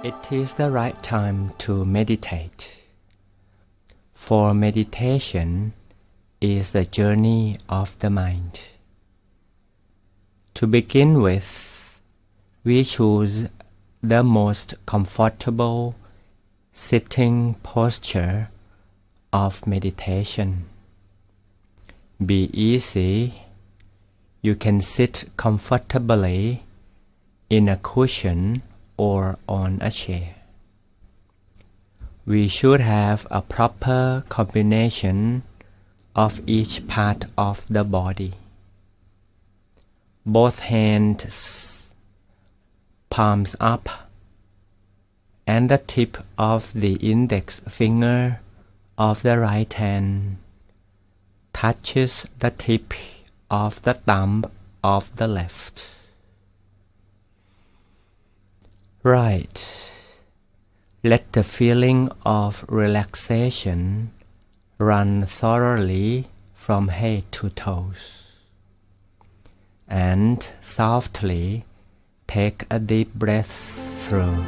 It is the right time to meditate, for meditation is the journey of the mind. To begin with, we choose the most comfortable sitting posture of meditation. Be easy. You can sit comfortably in a cushion or on a chair. We should have a proper combination of each part of the body. Both hands, palms up, and the tip of the index finger of the right hand touches the tip of the thumb of the left. Right. Let the feeling of relaxation run thoroughly from head to toes. And softly take a deep breath through.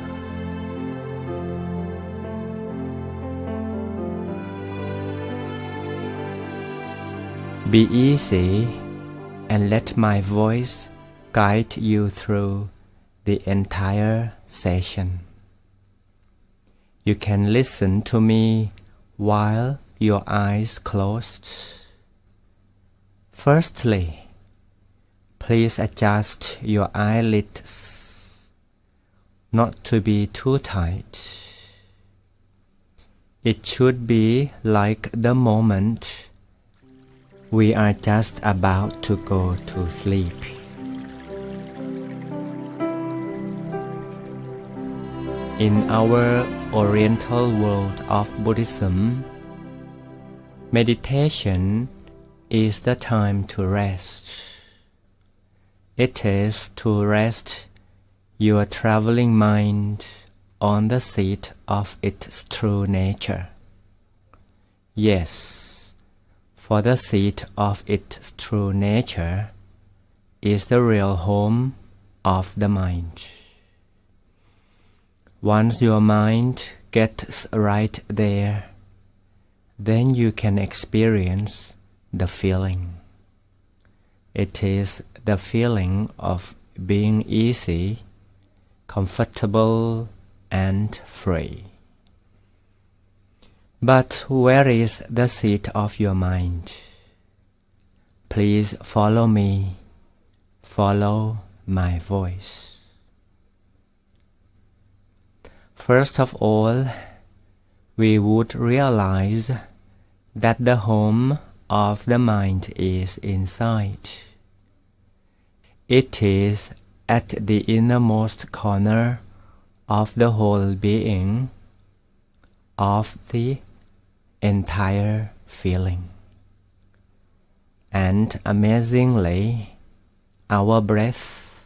Be easy and let my voice guide you through the entire session. You can listen to me while your eyes closed. Firstly, please adjust your eyelids not to be too tight. It should be like the moment we are just about to go to sleep. In our Oriental world of Buddhism, meditation is the time to rest. It is to rest your traveling mind on the seat of its true nature. Yes, for the seat of its true nature is the real home of the mind. Once your mind gets right there, then you can experience the feeling. It is the feeling of being easy, comfortable, and free. But where is the seat of your mind? Please follow me. Follow my voice. First of all, we would realize that the home of the mind is inside. It is at the innermost corner of the whole being, of the entire feeling. And amazingly, our breath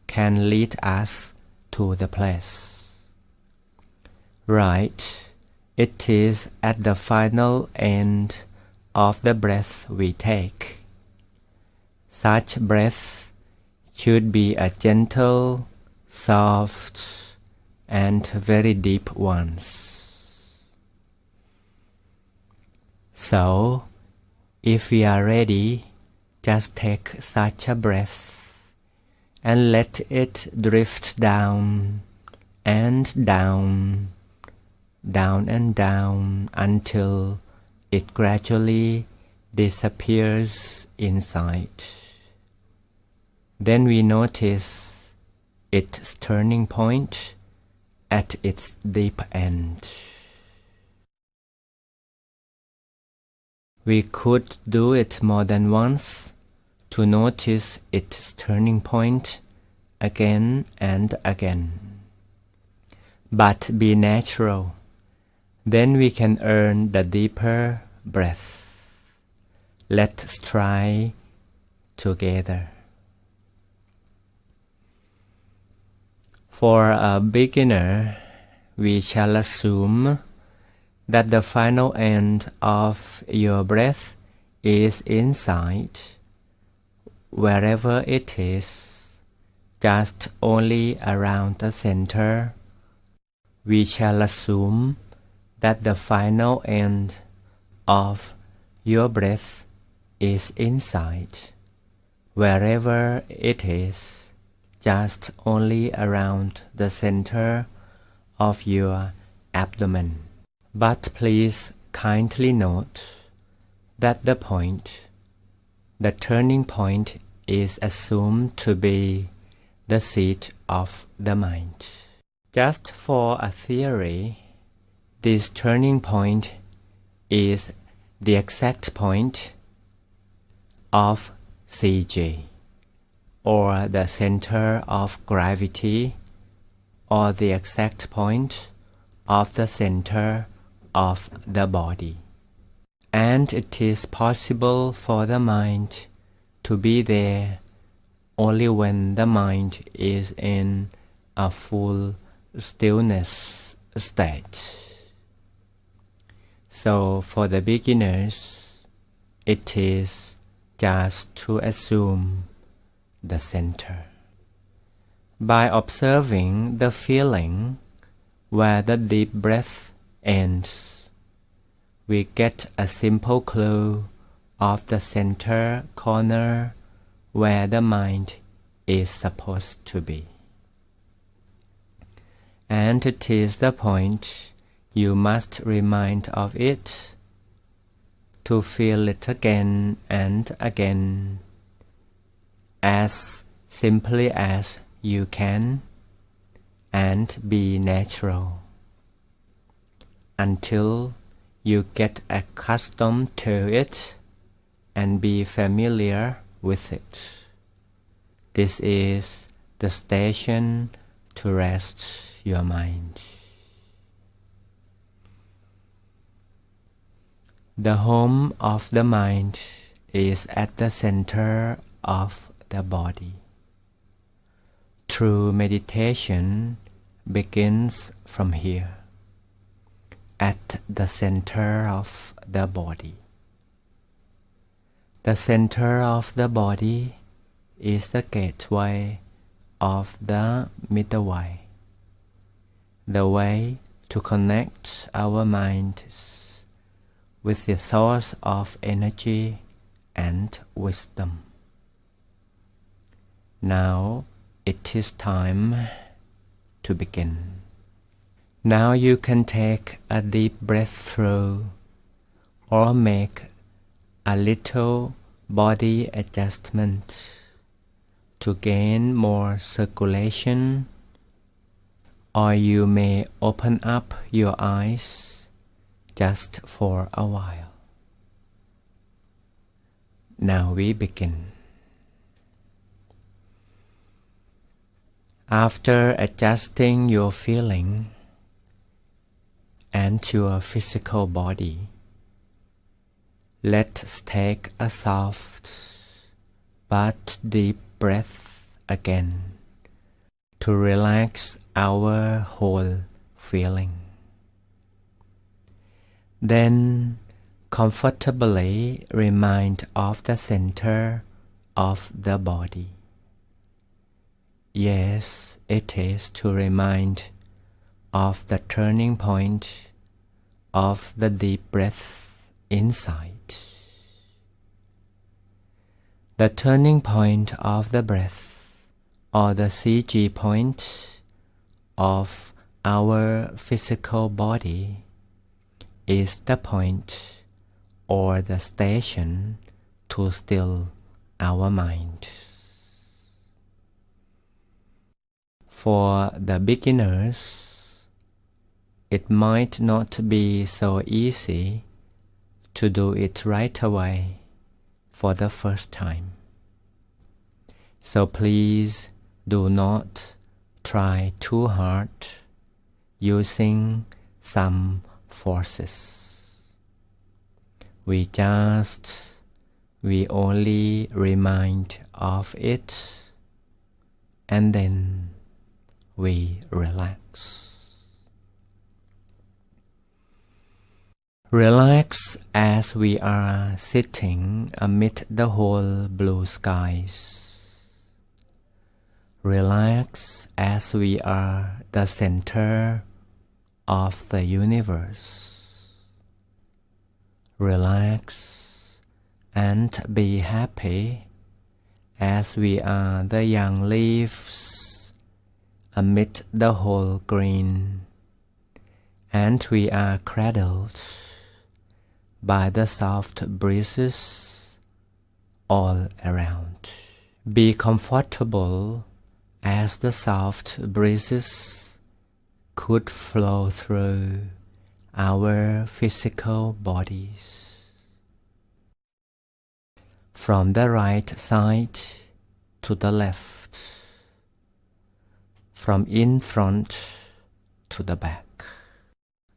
can lead us to the place. Right, it is at the final end of the breath we take. Such breath should be a gentle, soft, and very deep ones. So, if we are ready, just take such a breath and let it drift down and down, down and down until it gradually disappears inside. Then we notice its turning point at its deep end. We could do it more than once to notice its turning point again and again. But be natural. Then we can earn the deeper breath. Let's try together. For a beginner, we shall assume that the final end of your breath is inside, wherever it is, just only around the center we shall assume that the final end of your breath is inside, wherever it is, just only around the center of your abdomen. But please kindly note that the turning point is assumed to be the seat of the mind. Just for a theory, this turning point is the exact point of CG, or the center of gravity, or the exact point of the center of the body. And it is possible for the mind to be there only when the mind is in a full stillness state. So for the beginners, it is just to assume the center. By observing the feeling where the deep breath ends, we get a simple clue of the center corner where the mind is supposed to be. And it is the point you must remind of it, to feel it again and again, as simply as you can, and be natural, until you get accustomed to it and be familiar with it. This is the station to rest your mind. The home of the mind is at the center of the body. True meditation begins from here, at the center of the body. The center of the body is the gateway of the middle way, the way to connect our minds with the source of energy and wisdom. Now it is time to begin. Now you can take a deep breath through, or make a little body adjustment to gain more circulation, or you may open up your eyes just for a while. Now we begin. After adjusting your feeling and your physical body, let's take a soft but deep breath again to relax our whole feeling. Then comfortably remind of the center of the body. Yes, it is to remind of the turning point of the deep breath inside. The turning point of the breath, or the CG point of our physical body, is the point or the station to still our mind. For the beginners, it might not be so easy to do it right away for the first time. So please do not try too hard using some forces. We only remind of it, and then we relax. Relax as we are sitting amid the whole blue skies. Relax as we are the center of the universe. Relax and be happy as we are the young leaves amid the whole green, and we are cradled by the soft breezes all around. Be comfortable as the soft breezes could flow through our physical bodies. From the right side to the left, from in front to the back.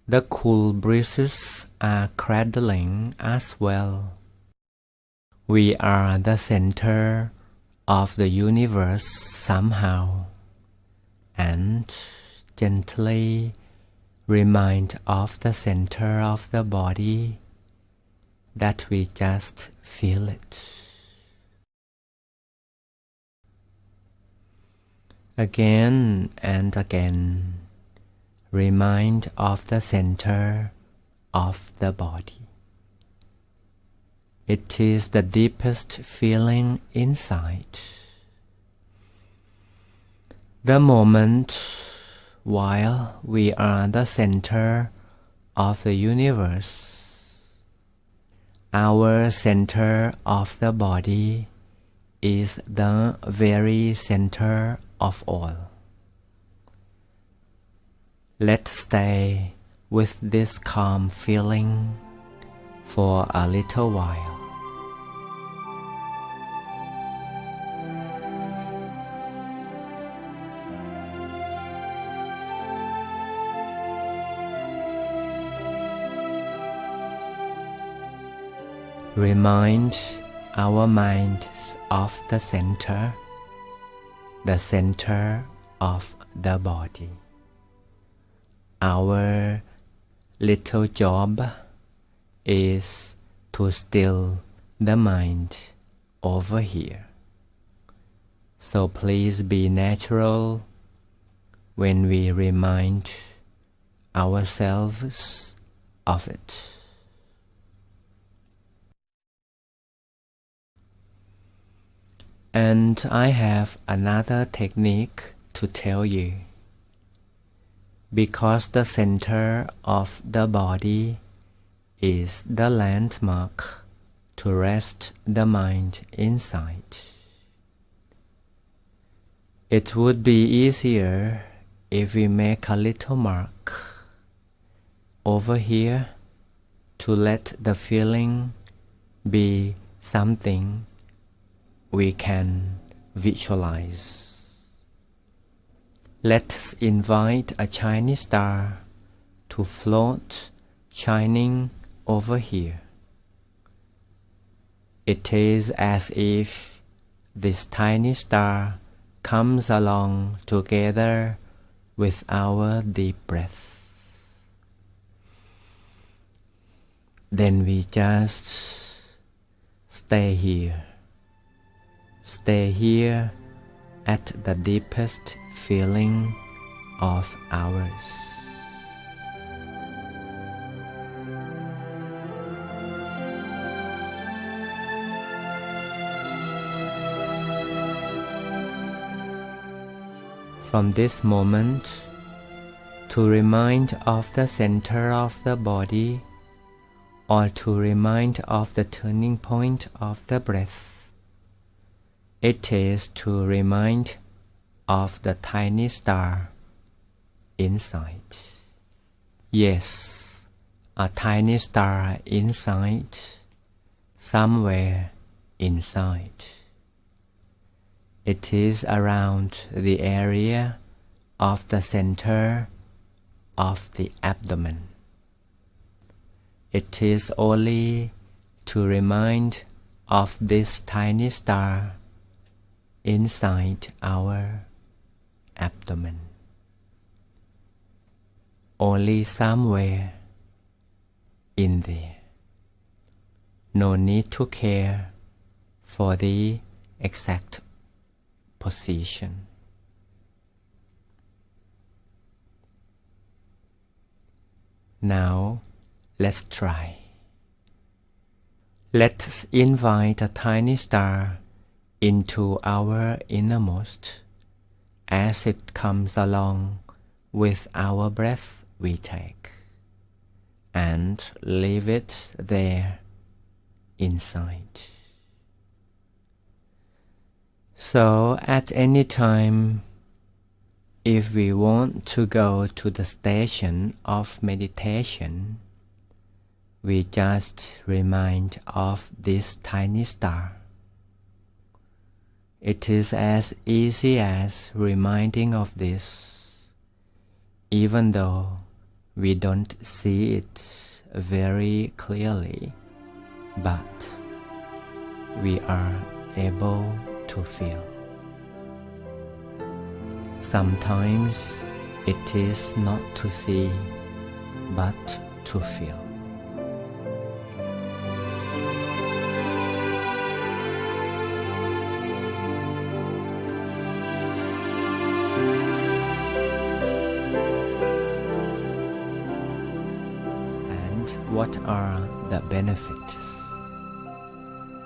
The cool breezes are cradling as well. We are the center of the universe somehow, and gently remind of the center of the body that we just feel it. Again and again, remind of the center of the body. It is the deepest feeling inside. The moment while we are the center of the universe, our center of the body is the very center of all. Let's stay with this calm feeling for a little while. Remind our minds of the center of the body. Our little job is to still the mind over here. So please be natural when we remind ourselves of it. And I have another technique to tell you. Because the center of the body is the landmark to rest the mind inside. It would be easier if we make a little mark over here to let the feeling be something we can visualize. Let's invite a Chinese star to float shining over here. It is as if this tiny star comes along together with our deep breath. Then we just stay here. Stay here at the deepest feeling of ours. From this moment, to remind of the center of the body, or to remind of the turning point of the breath, it is to remind of the tiny star inside. Yes, a tiny star inside, somewhere inside. It is around the area of the center of the abdomen. It is only to remind of this tiny star inside our abdomen. Only somewhere in there. No need to care for the exact position. Now, let's try. Let's invite a tiny star into our innermost as it comes along with our breath we take, and leave it there inside. So at any time, if we want to go to the station of meditation, we just remind of this tiny star. It is as easy as reminding of this, even though we don't see it very clearly, but we are able to feel. Sometimes it is not to see, but to feel. And what are the benefits?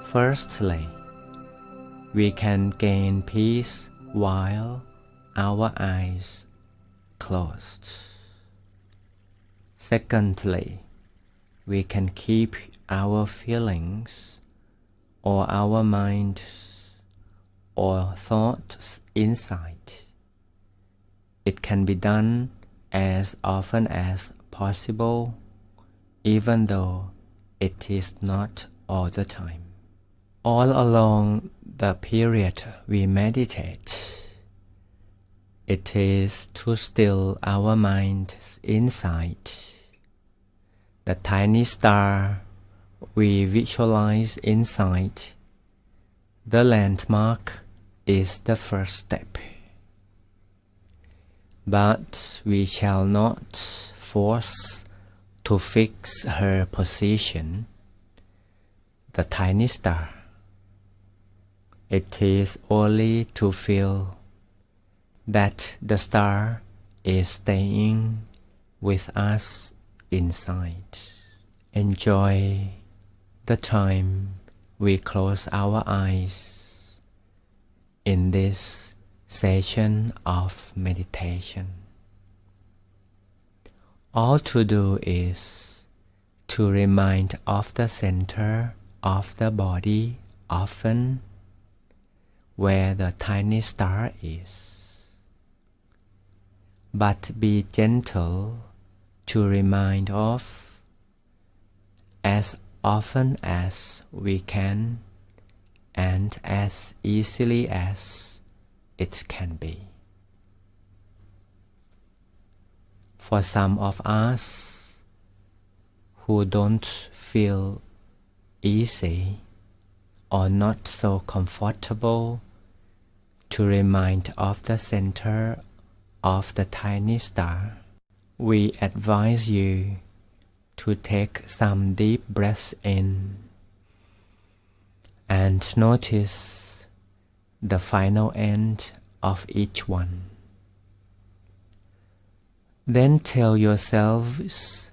Firstly, we can gain peace while our eyes closed. Secondly, we can keep our feelings or our minds or thoughts inside. It can be done as often as possible, even though it is not all the time. All along the period we meditate, it is to still our mind inside. The tiny star we visualize inside, the landmark, is the first step. But we shall not force to fix her position, the tiny star. It is only to feel that the star is staying with us inside. Enjoy the time we close our eyes in this session of meditation. All to do is to remind of the center of the body often, where the tiny star is. But be gentle to remind of as often as we can and as easily as it can be. For some of us who don't feel easy or not so comfortable to remind of the center of the tiny star, we advise you to take some deep breaths in and notice the final end of each one. Then tell yourselves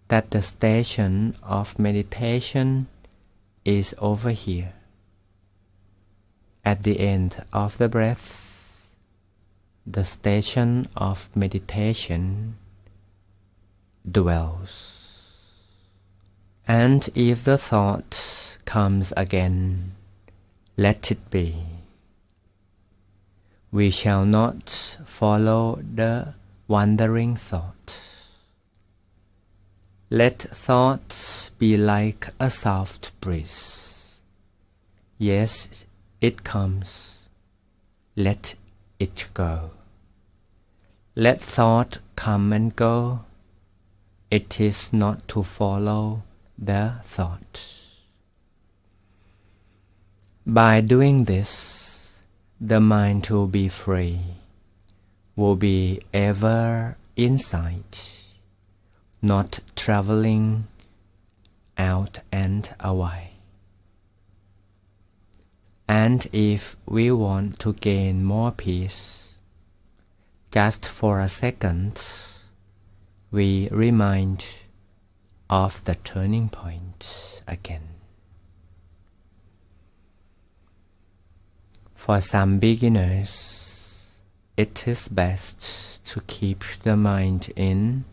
that the station of meditation is over here. At the end of the breath, the station of meditation dwells. And if the thought comes again, let it be. We shall not follow the wandering thought. Let thoughts be like a soft breeze. Yes, it comes. Let it go. Let thought come and go. It is not to follow the thought. By doing this, the mind will be free, will be ever inside, not traveling out and away. And if we want to gain more peace, just for a second, we remind of the turning point again. For some beginners, it is best to keep the mind in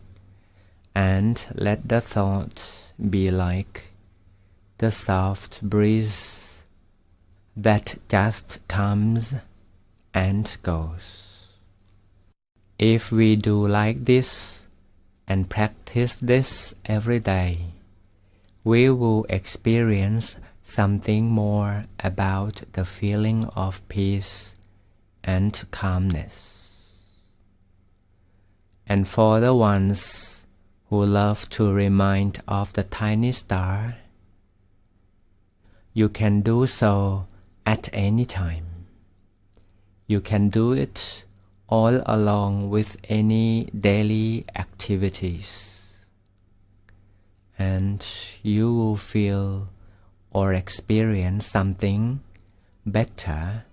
and let the thought be like the soft breeze that just comes and goes. If we do like this and practice this every day, we will experience something more about the feeling of peace and calmness. And for the ones who love to remind of the tiny star, you can do so at any time. You can do it all along with any daily activities, and you will feel or experience something better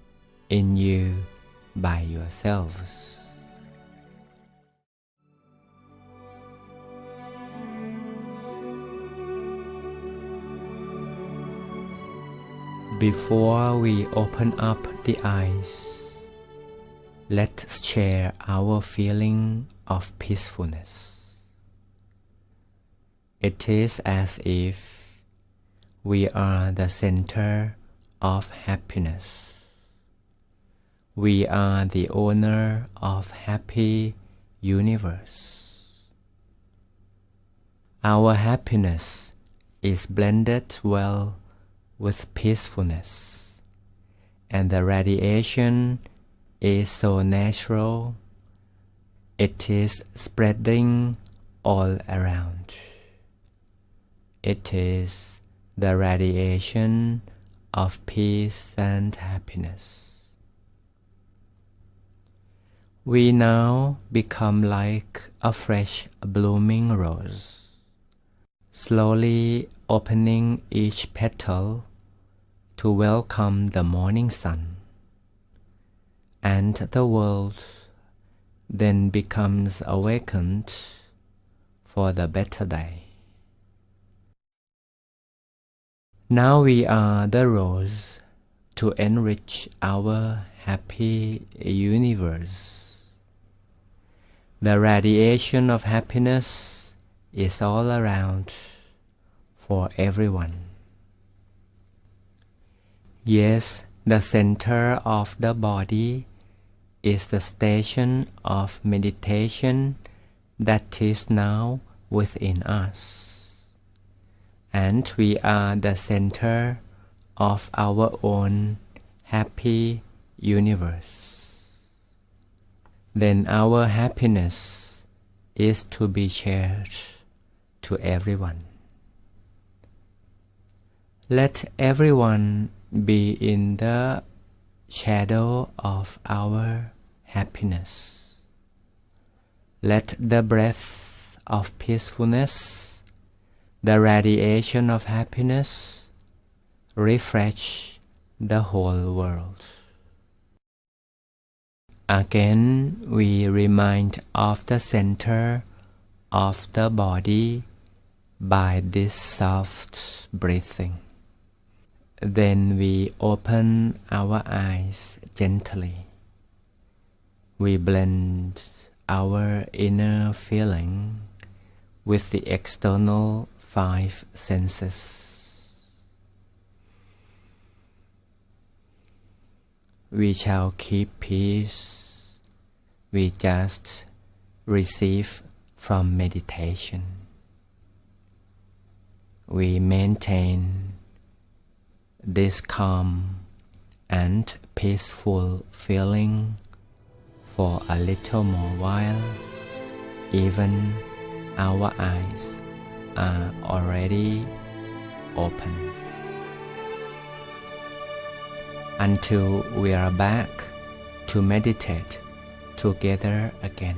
in you by yourselves. Before we open up the eyes, let's share our feeling of peacefulness. It is as if we are the center of happiness. We are the owner of happy universe. Our happiness is blended well with peacefulness, and the radiation is so natural, it is spreading all around. It is the radiation of peace and happiness. We now become like a fresh blooming rose, slowly opening each petal to welcome the morning sun, and the world then becomes awakened for the better day. Now we are the rose to enrich our happy universe. The radiation of happiness is all around for everyone. Yes, the center of the body is the station of meditation that is now within us. And we are the center of our own happy universe. Then our happiness is to be shared to everyone. Let everyone be in the shadow of our happiness. Let the breath of peacefulness, the radiation of happiness, refresh the whole world. Again, we remind of the center of the body by this soft breathing. Then we open our eyes gently. We blend our inner feeling with the external 5 senses. We shall keep peace. We just receive from meditation. We maintain this calm and peaceful feeling for a little more while. Even our eyes are already open. Until we are back to meditate together again.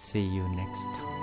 See you next time.